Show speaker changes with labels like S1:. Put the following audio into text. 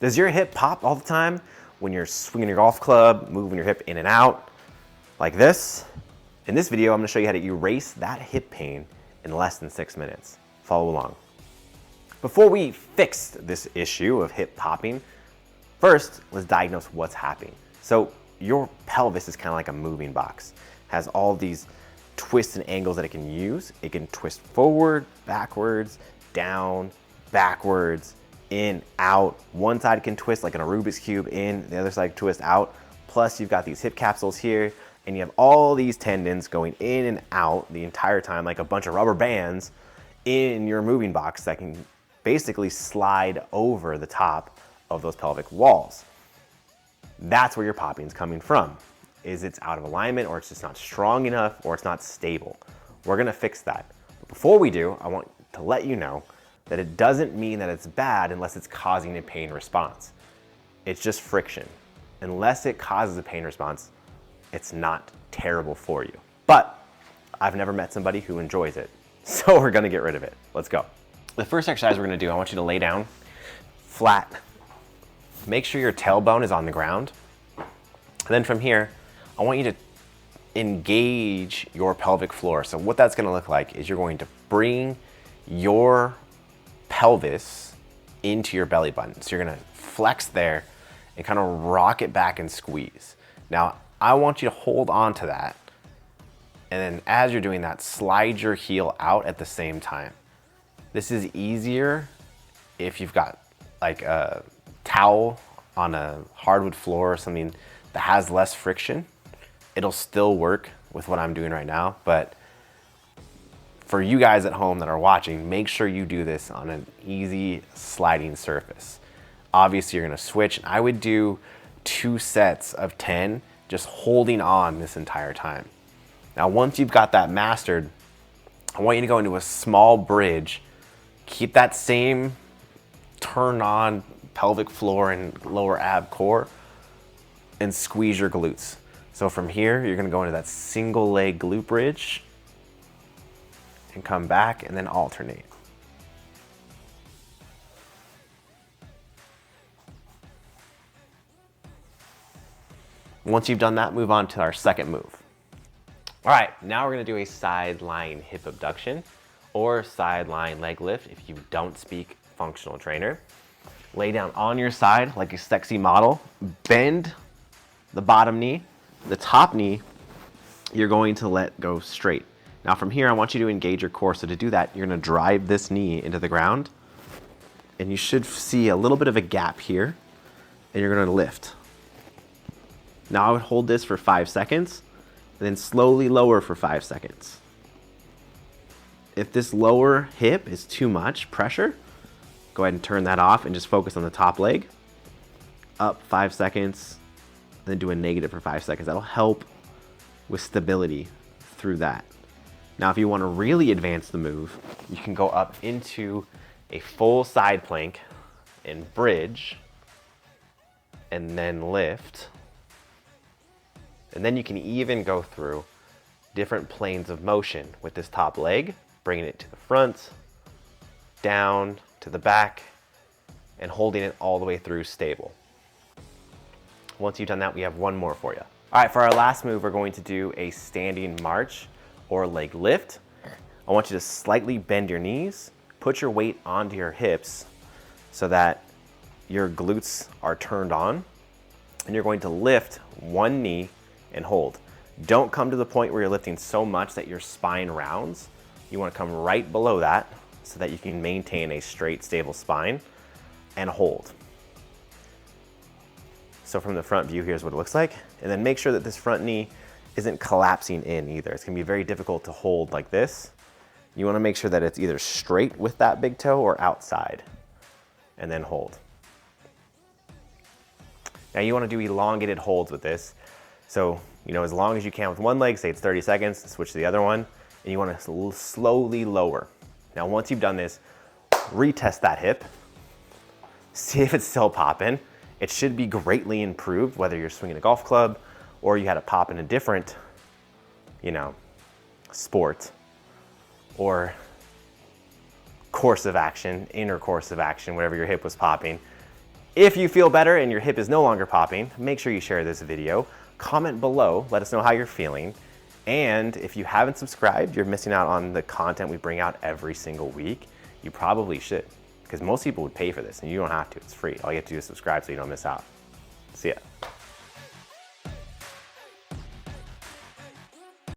S1: Does your hip pop all the time when you're swinging your golf club, moving your hip in and out like this? In this video, I'm gonna show you how to erase that hip pain in less than 6 minutes. Follow along. Before we fix this issue of hip popping, first, let's diagnose what's happening. So your pelvis is kind of like a moving box. It has all these twists and angles that it can use. It can twist forward, backwards, down, backwards, in, out. One side can twist like in a Rubik's Cube in, the other side twist out. Plus you've got these hip capsules here, and you have all these tendons going in and out the entire time, like a bunch of rubber bands in your moving box that can basically slide over the top of those pelvic walls. That's where your popping is coming from. Is it's out of alignment, or it's just not strong enough, or it's not stable. We're gonna fix that. But before we do, I want to let you know that it doesn't mean that it's bad unless it's causing a pain response. It's just friction. Unless it causes a pain response, it's not terrible for you. But I've never met somebody who enjoys it, so we're gonna get rid of it. Let's go. The first exercise we're gonna do, I want you to lay down flat. Make sure your tailbone is on the ground. And then from here, I want you to engage your pelvic floor. So what that's gonna look like is you're going to bring your pelvis into your belly button. So you're gonna flex there and kind of rock it back and squeeze. Now, I want you to hold on to that. And then as you're doing that, slide your heel out at the same time. This is easier if you've got like a towel on a hardwood floor or something that has less friction. It'll still work with what I'm doing right now, but for you guys at home that are watching, make sure you do this on an easy sliding surface. Obviously, you're gonna switch. I would do 2 sets of 10, just holding on this entire time. Now, once you've got that mastered, I want you to go into a small bridge. Keep that same turn on pelvic floor and lower ab core and squeeze your glutes. So from here, you're gonna go into that single leg glute bridge and come back and then alternate. Once you've done that, move on to our second move. All right, now we're gonna do a sideline hip abduction or sideline leg lift if you don't speak functional trainer. Lay down on your side like a sexy model. Bend the bottom knee. The top knee, you're going to let go straight. Now from here, I want you to engage your core. So to do that, you're gonna drive this knee into the ground, and you should see a little bit of a gap here, and you're gonna lift. Now I would hold this for 5 seconds, and then slowly lower for 5 seconds. If this lower hip is too much pressure, go ahead and turn that off and just focus on the top leg. Up 5 seconds, and then do a negative for 5 seconds. That'll help with stability through that. Now, if you want to really advance the move, you can go up into a full side plank and bridge, and then lift. And then you can even go through different planes of motion with this top leg, bringing it to the front, down to the back, and holding it all the way through stable. Once you've done that, we have one more for you. All right, for our last move, we're going to do a standing march or leg lift. I want you to slightly bend your knees, put your weight onto your hips so that your glutes are turned on, and you're going to lift one knee and hold. Don't come to the point where you're lifting so much that your spine rounds. You want to come right below that so that you can maintain a straight, stable spine and hold. So from the front view, here's what it looks like. And then make sure that this front knee isn't collapsing in either. It's gonna be very difficult to hold like this. You wanna make sure that it's either straight with that big toe or outside, and then hold. Now you wanna do elongated holds with this. So, as long as you can with one leg, say it's 30 seconds, switch to the other one, and you wanna slowly lower. Now once you've done this, retest that hip, see if it's still popping. It should be greatly improved, whether you're swinging a golf club or you had a pop in a different, sport or course of action, inner course of action, whatever your hip was popping. If you feel better and your hip is no longer popping, make sure you share this video. Comment below, let us know how you're feeling. And if you haven't subscribed, you're missing out on the content we bring out every single week. You probably should, because most people would pay for this and you don't have to, it's free. All you have to do is subscribe so you don't miss out. See ya.